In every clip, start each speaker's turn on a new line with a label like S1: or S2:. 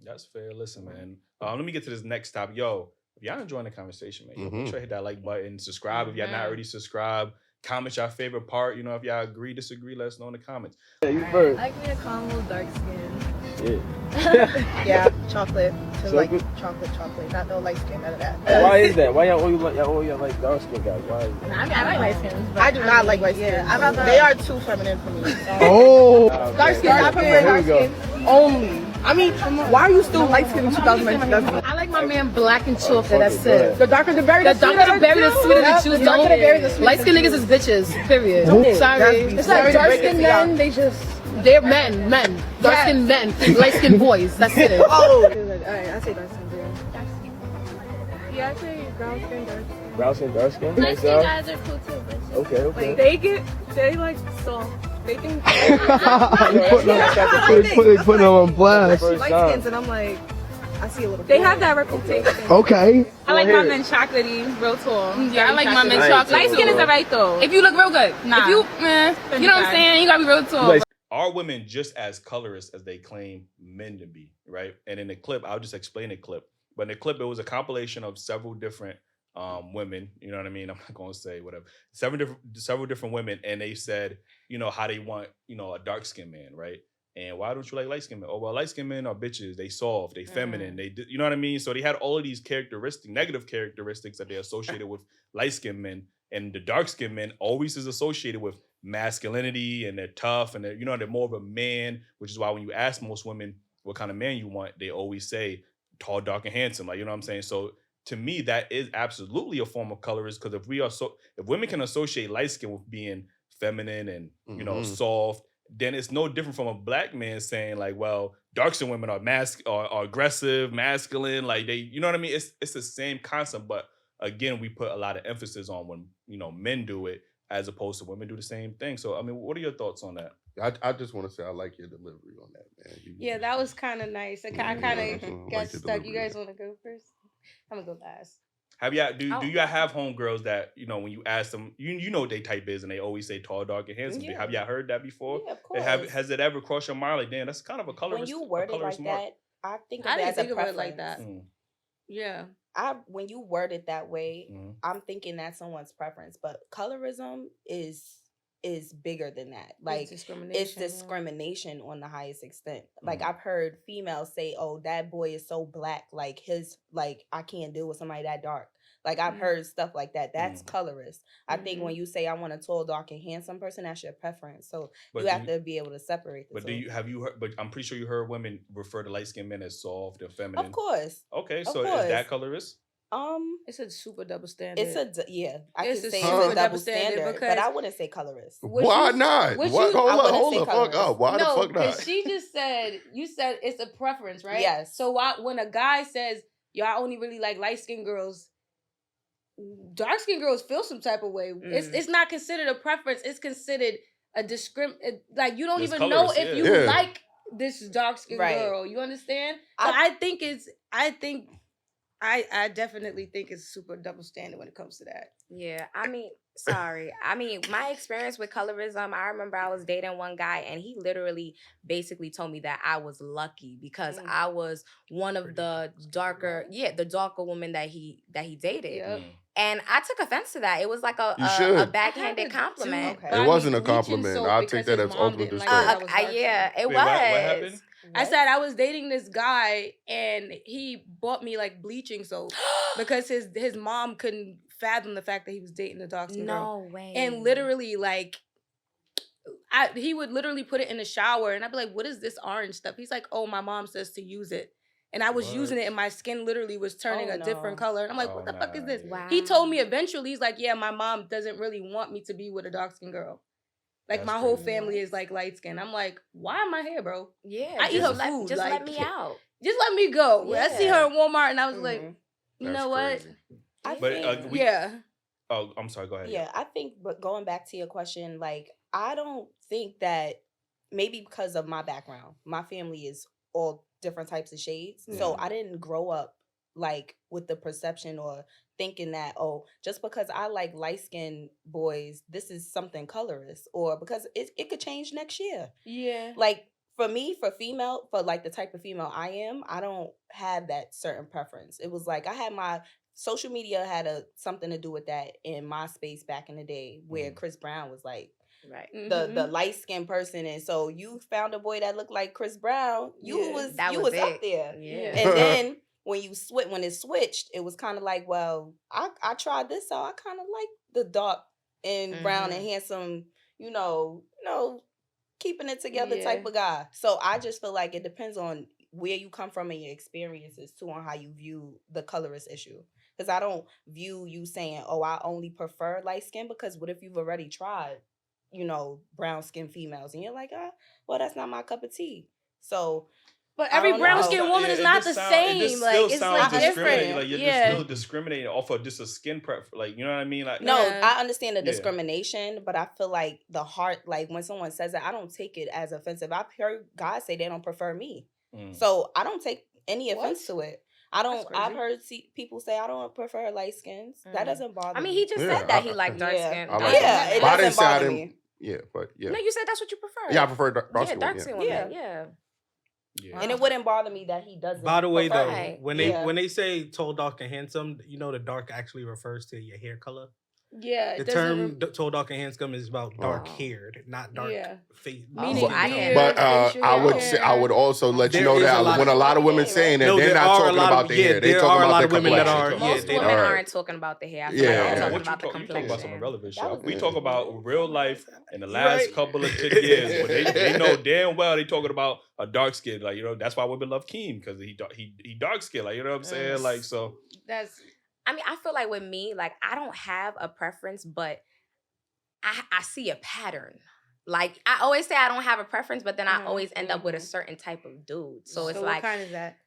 S1: That's fair. Listen, man. Let me get to this next topic. Yo, if y'all enjoying the conversation, man, make sure to hit that like button, subscribe if y'all not already subscribed. Comment your favorite part. You know, if y'all agree, disagree, let us know in the comments.
S2: Yeah, you first.
S3: I like me a caramel dark skin.
S2: Yeah.
S4: Yeah, chocolate. So like chocolate. Not no light skin, none of that.
S2: Why is that? Why y'all all like dark skin guys? Why is that?
S3: I like light skins.
S4: I do not like light skin. They are too feminine for me.
S2: Oh.
S4: Dark skin. I prefer dark skin only. I mean, why are you still light skinned in 2019?
S3: I like my man black and chocolate. That's it.
S4: The darker the berry,
S3: The darker the berry, the sweeter the juice.
S4: The darker the berry, the sweeter.
S3: Light skinned niggas is bitches. Period. Sorry.
S4: It's like dark skinned men.
S3: They're men. Dark skinned men. Light skinned boys. That's it.
S4: Oh. Alright, I say dark skin. Yeah, I say brown skin, dark skin.
S2: Brown skin, dark skin?
S5: Light skin guys are cool too, but
S2: Okay.
S4: They like soft. They think
S6: putting them on blast.
S4: light skins, and I'm like, I see a little.
S5: they have that reputation.
S6: Okay.
S5: I like my men chocolatey, real tall.
S3: Yeah, I like my men
S2: Nice.
S3: chocolate.
S5: Light skin is alright though.
S3: If you look real good.
S5: Nah.
S3: If you, you know what I'm saying? You gotta be real tall.
S2: Like-
S1: Are women just as colorist as they claim men to be, right? And in the clip, I'll just explain the clip. But in the clip, it was a compilation of several different women, you know what I mean? I'm not going to say whatever. Several different women, and they said, you know, how they want, you know, a dark-skinned man, right? And why don't you like light-skinned men? Oh, well, light-skinned men are bitches. They soft, they feminine, you know what I mean? So they had all of these negative characteristics that they associated with light-skinned men. And the dark-skinned men always is associated with masculinity, and they're tough, and they're more of a man, which is why when you ask most women what kind of man you want, they always say tall, dark, and handsome. Like, you know what I'm saying? So to me, that is absolutely a form of colorism, because if women can associate light skin with being feminine and you know soft, then it's no different from a black man saying like, well, dark skin women are aggressive, masculine, like they, you know what I mean? It's the same concept, but again, we put a lot of emphasis on when men do it as opposed to women do the same thing. So I mean, what are your thoughts on that?
S6: I just want to say I like your delivery on that, man.
S5: Yeah, that was kind of nice. I kind of got
S6: like the
S5: stuck. You
S6: delivery.
S5: guys want to go first? I'm gonna go last.
S1: Have y'all do y'all have homegirls that when you ask them, you know what they type is, and they always say tall, dark, and handsome?
S7: Yeah.
S1: Have y'all heard that before?
S7: Yeah, of course.
S1: Has it ever crossed your mind like, damn, that's kind of a colorist?
S7: When you word it like
S1: mark.
S7: that, I think of
S5: I
S7: it
S5: didn't
S7: as
S5: think
S7: a
S5: of it
S7: preference.
S5: like that. Yeah.
S7: When you word it that way, I'm thinking that's someone's preference. But colorism is bigger than that. Like it's discrimination on the highest extent. Like I've heard females say, "Oh, that boy is so black. Like I can't deal with somebody that dark." Like I've heard stuff like that. That's colorist. I think when you say I want a tall, dark, and handsome person, that's your preference. So you have to be able to separate the two.
S1: Have you heard? But I'm pretty sure you heard women refer to light skinned men as soft and feminine.
S7: Of course.
S1: Okay,
S7: Of
S1: so
S7: course.
S1: is that colorist?
S5: It's a super double standard.
S7: I can
S5: It's a
S7: say
S5: super
S7: it's a double
S5: double standard
S7: standard,
S5: because
S7: but I wouldn't say colorist.
S6: Why not?
S5: what
S6: What?
S5: you-
S6: Hold
S7: I
S6: up,
S7: wouldn't say
S6: fuck
S7: colorist.
S6: up. Why the
S5: No,
S6: fuck
S5: because
S6: not?
S5: she just said, you said it's a preference, right?
S7: Yes.
S5: So when a guy says, yo, I only really like light-skinned girls, dark-skinned girls feel some type of way. It's not considered a preference. It's considered a like you don't
S1: It's
S5: even know
S1: colorist,
S5: if you
S6: yeah.
S5: like this dark-skinned
S7: Right.
S5: girl. You understand? So I definitely think it's super double standard when it comes to that.
S8: Yeah, I mean, sorry. I mean, my experience with colorism, I remember I was dating one guy and he literally basically told me that I was lucky because I was one of the darker women that he dated.
S5: Yep.
S8: And I took offense to that. It was like
S6: You
S8: a
S6: should.
S8: backhanded compliment.
S7: Okay.
S6: It wasn't a compliment. I'll take that as open disrespect.
S8: Yeah, it
S1: Wait,
S8: was.
S1: what happened?
S5: I said I was dating this guy and he bought me like bleaching soap because his mom couldn't fathom the fact that he was dating a dark-skinned girl.
S8: No way.
S5: And literally like he would literally put it in the shower and I'd be like, what is this orange stuff? He's like, oh, my mom says to use it. And I was using it and my skin literally was turning a different color. And I'm like, what the fuck is this?
S8: Wow.
S5: He told me eventually, he's like, yeah, my mom doesn't really want me to be with a dark-skinned girl. Like
S1: That's
S5: my whole
S1: crazy.
S5: family is like light skin. I'm like, why am I here, bro?
S8: Yeah,
S5: I eat
S8: just
S5: her food.
S8: Just
S5: like,
S8: let me out.
S5: Just let me go. I see her in Walmart and I was like, you
S6: That's
S5: know what?
S6: crazy.
S7: I
S1: But
S7: think,
S5: Yeah.
S1: Oh, I'm sorry. Go ahead.
S7: yeah, I think, but going back to your question, like, I don't think that maybe because of my background, my family is all different types of shades. So I didn't grow up like with the perception or thinking that, oh, just because I like light-skinned boys, this is something colorist, or because it could change next year.
S5: Yeah.
S7: Like, for me, for female, for like the type of female I am, I don't have that certain preference. It was like I had my social media had something to do with that in my space back in the day, where Chris Brown was like the light skinned person, and so you found a boy that looked like Chris Brown, you was up there, and then when it switched, it was kind of like, well, I tried this out. I kind of like the dark and brown and handsome, keeping it together type of guy. So I just feel like it depends on where you come from and your experiences too, on how you view the colorist issue. Because I don't view you saying, oh, I only prefer light skin, because what if you've already tried, brown skin females, and you're like, well, that's not my cup of tea. So,
S5: but every brown skinned woman is not the same. It's like different.
S1: Like you're just still discriminating off of just a skin preference. Like, you know what I mean? Like,
S7: no, I understand the discrimination, but I feel like the heart, like when someone says that, I don't take it as offensive. I've heard guys say they don't prefer me, so I don't take any offense to it. I've heard people say I don't prefer light skins. That doesn't bother me.
S8: I mean, he just said that he liked dark skin.
S7: It doesn't bother me.
S6: Yeah, but yeah.
S8: No, you said that's what you prefer.
S6: Yeah, I prefer dark skin.
S8: Dark skin women. Yeah.
S7: And it wouldn't bother me that he doesn't.
S9: By the way, though, when they say tall, dark, and handsome, the dark actually refers to your hair color.
S5: Yeah,
S9: the term tall, dark, and handsome is about dark haired, not dark face.
S6: But I would also let you know that when a lot of women saying that, they're not talking about the hair. They're talking about the complexion.
S8: Most women aren't talking about the hair.
S1: You're talking about some irrelevant shit. We talk about real life in the last couple of years, but they know damn well they talking about a dark skin. Like, that's why women love Keem, because he dark skin. Like, you know what I'm saying? Like, so
S8: that's. I mean, I feel like with me, like, I don't have a preference, but I see a pattern. Like, I always say I don't have a preference, but then I always end up with a certain type of dude. So it's like,
S5: what kind is that?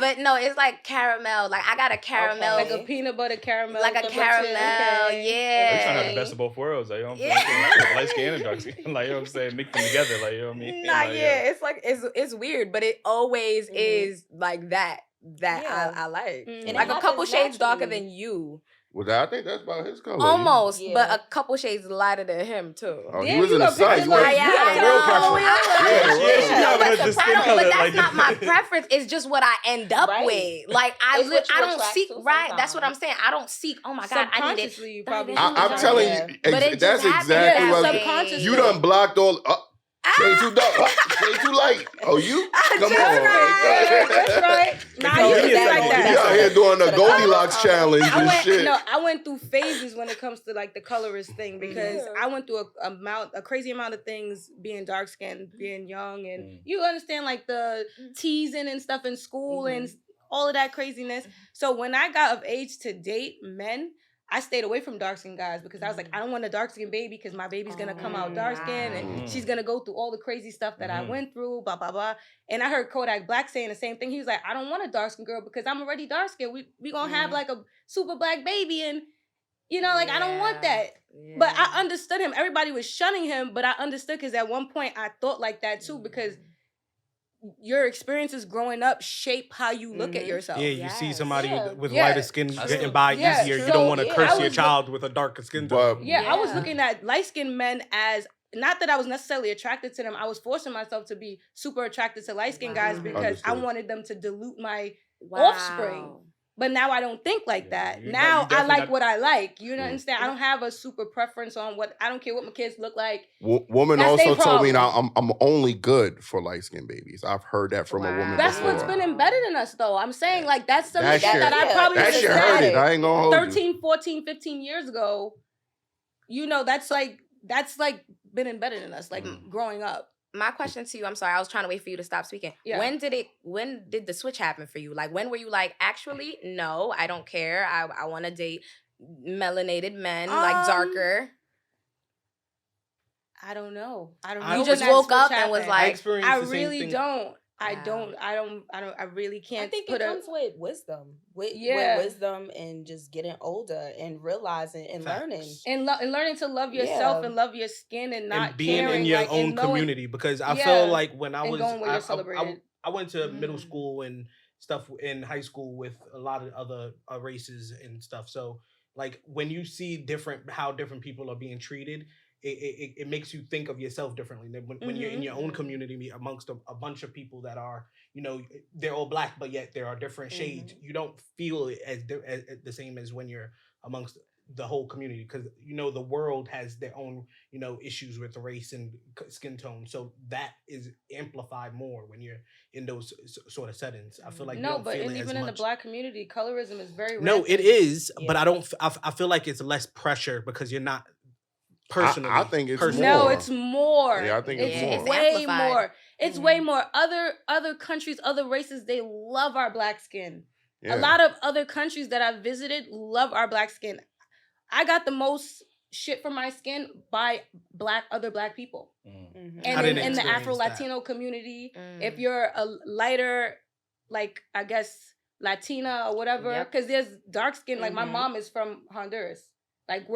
S8: But no, it's like caramel. Like, I got a caramel.
S5: Like a peanut butter caramel.
S8: Like a caramel, yeah.
S1: We're trying to have the best of both worlds. Like, you know what I'm saying? Like, light skin and dark skin. Like, you know what I'm saying? Mix them together. Like, you know what I mean?
S8: It's like, it's weird, but it always is like that I like. Like a couple shades darker than you.
S6: Well, I think that's about his color.
S8: Almost, but a couple shades lighter than him too.
S6: Oh, he was in the sun. You had a real preference.
S8: But that's not my preference. It's just what I end up with. Like I don't seek. Right, that's what I'm saying. I don't seek. Oh my God, I need it.
S6: I'm telling you, that's exactly what you done blocked all. Shade too dark. Shade too light. Oh, you? Come on.
S5: That's right. Nah, you
S6: out here doing the Goldilocks challenge and shit.
S5: No, I went through phases when it comes to like the colorist thing, because I went through a crazy amount of things being dark skinned, being young, and you understand like the teasing and stuff in school and all of that craziness. So when I got of age to date men, I stayed away from dark skinned guys, because I was like, I don't want a dark skinned baby, because my baby's gonna come out dark skinned and she's gonna go through all the crazy stuff that I went through, blah blah blah. And I heard Kodak Black saying the same thing. He was like, I don't want a dark skinned girl because I'm already dark skinned. We gonna have like a super black baby, and like I don't want that. Yeah. But I understood him. Everybody was shunning him, but I understood, because at one point I thought like that too, because your experiences growing up shape how you look at yourself.
S9: Yeah, you see somebody with lighter skin getting by easier. You don't want to curse your child with a darker skin tone.
S5: I was looking at light-skinned men as, not that I was necessarily attracted to them. I was forcing myself to be super attracted to light-skinned guys because I wanted them to dilute my offspring. But now I don't think like that. Now I like what I like. You understand? I don't have a super preference on what, I don't care what my kids look like.
S6: Woman also told me now I'm only good for light-skinned babies. I've heard that from a woman
S5: That's
S6: before.
S5: what's been embedded in us though. I'm saying like that's something that I probably would have said
S6: I ain't gonna hold
S5: 13, 14, 15 years ago. That's like been embedded in us, like growing up.
S8: My question to you, I'm sorry, I was trying to wait for you to stop speaking. Yeah. When did the switch happen for you? Like, when were you like, actually, no, I don't care. I want to date melanated men, like darker.
S5: I don't know.
S8: You just woke up and was like,
S5: I really don't. I really can't.
S7: I think it comes with wisdom, with wisdom and just getting older and realizing and learning
S5: and learning to love yourself and love your skin and not
S9: being
S5: caring,
S9: in your own community. Because I feel like when I was I went to middle school and stuff in high school with a lot of other races and stuff. So like when you see how different people are being treated, it makes you think of yourself differently. When you're in your own community amongst a bunch of people that are, they're all black, but yet there are different shades. You don't feel it as the same as when you're amongst the whole community, because the world has their own issues with race and skin tone, so that is amplified more when you're in those sort of settings. I feel like
S5: even in the black community, colorism is very
S9: no rampant. It is, but I feel like it's less pressure because you're not personally.
S6: I think it's more.
S5: No, it's more.
S6: Yeah, I think it's more.
S5: It's way more. It's way more. Other countries, other races, they love our black skin. Yeah. A lot of other countries that I've visited love our black skin. I got the most shit from my skin by other black people. And in the Afro-Latino community, if you're a lighter, like, I guess, Latina or whatever, because there's dark skin, like my mom is from Honduras. Like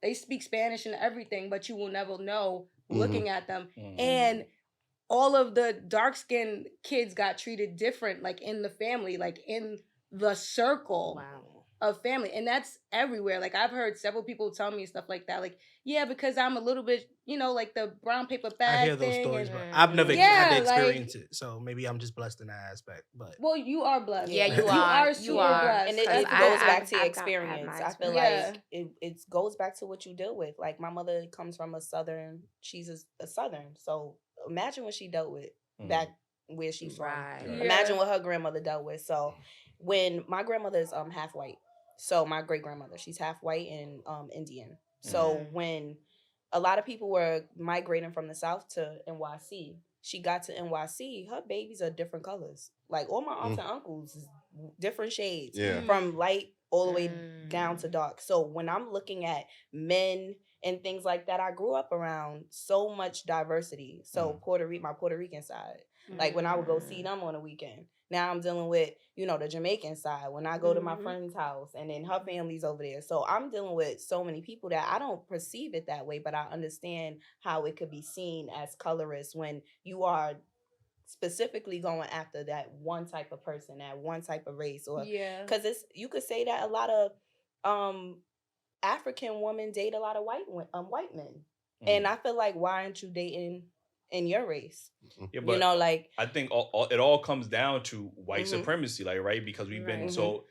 S5: they speak Spanish and everything, but you will never know looking at them. And all of the dark-skinned kids got treated different, like in the family, like in the circle. Wow. Of family, and that's everywhere. Like I've heard several people tell me stuff like that, like, yeah, because I'm a little bit, like the brown paper bag. I hear those stories,
S9: but I've never had to experience it, so maybe I'm just blessed in that aspect. But
S5: you are blessed.
S7: Yeah, you are super blessed, and it goes back to your experience. I feel like it goes back to what you deal with. Like my mother comes from she's a Southern, so imagine what she dealt with back where she's from. Imagine what her grandmother dealt with. So when my grandmother's half white. So my great grandmother, she's half white and Indian. So when a lot of people were migrating from the South to NYC, she got to NYC, her babies are different colors. Like all my aunts and uncles is different shades, from light all the way down to dark. So when I'm looking at men and things like that, I grew up around so much diversity. So my Puerto Rican side, like when I would go see them on a weekend. Now I'm dealing with, the Jamaican side when I go to my friend's house, and then her family's over there. So I'm dealing with so many people that I don't perceive it that way, but I understand how it could be seen as colorist when you are specifically going after that one type of person, that one type of race, or because you could say that a lot of African women date a lot of white men, and I feel like, why aren't you dating in your race?
S1: Yeah, but I think it all comes down to white supremacy, like, right? Because we've been so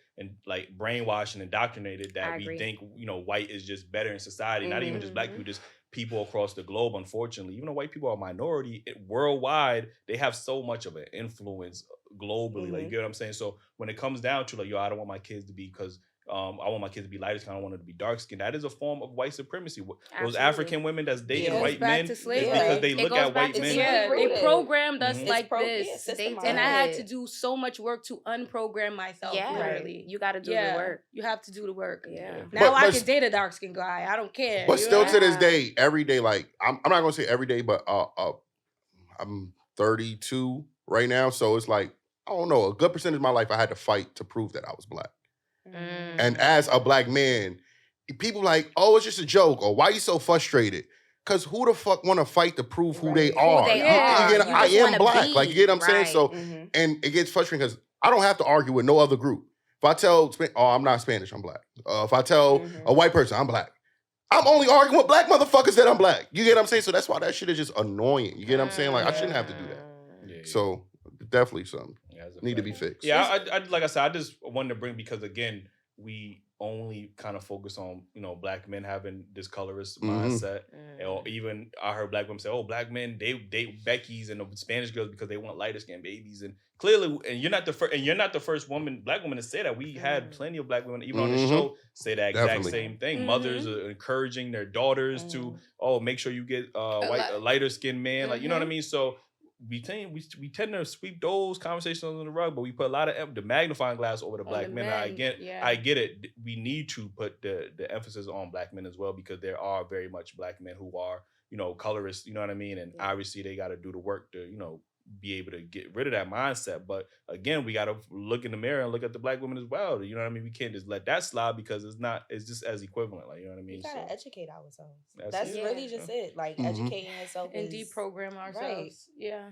S1: brainwashed and indoctrinated that we think white is just better in society. Not even just black people, just people across the globe. Unfortunately, even though white people are a minority worldwide, they have so much of an influence globally. Like, you get what I'm saying? So when it comes down to I don't want my kids to be, because I want my kids to be lighter skin, I don't want them to be dark skinned. That is a form of white supremacy. Those African women that's dating white men is because they look at white men.
S5: Yeah, they programmed us like this. And I had to do so much work to unprogram myself.
S8: Yeah,
S5: literally.
S8: You got to do the work.
S5: You have to do the work.
S8: Yeah.
S5: Now I can date a dark skinned guy. I don't care.
S6: But still to this day, every day, like, I'm not going to say every day, but I'm 32 right now. So it's like, I don't know, a good percentage of my life I had to fight to prove that I was black. And as a black man, people like, oh, it's just a joke, or why you so frustrated? Because who the fuck want to fight to prove who they are? I am black. Like, you get what I'm saying? So, and it gets frustrating because I don't have to argue with no other group. If I tell, I'm not Spanish, I'm black. If I tell a white person, I'm black, I'm only arguing with black motherfuckers that I'm black. You get what I'm saying? So that's why that shit is just annoying. You get what I'm saying? Like, I shouldn't have to do that. So definitely something need to be fixed.
S1: Yeah, I like I said, I just wanted to bring, because again, we only kind of focus on black men having this colorist mindset, or even I heard black women say, "Oh, black men they date Becky's and the Spanish girls because they want lighter skinned babies." And clearly, and you're not the first black woman to say that. We had plenty of black women even on the show say that exact same thing. Mothers are encouraging their daughters to make sure you get a lighter skinned man, like, you know what I mean. So we tend to sweep those conversations under the rug, but we put a lot of the magnifying glass over the black men. I get it. We need to put the emphasis on black men as well, because there are very much black men who are, colorists, you know what I mean? And obviously they got to do the work to, be able to get rid of that mindset. But again, we got to look in the mirror and look at the black women as well. You know what I mean? We can't just let that slide, because it's just as equivalent. Like, you know what I mean?
S7: We got to educate ourselves. That's really just it. Like, educating yourself
S5: and deprogram ourselves. Right. Yeah.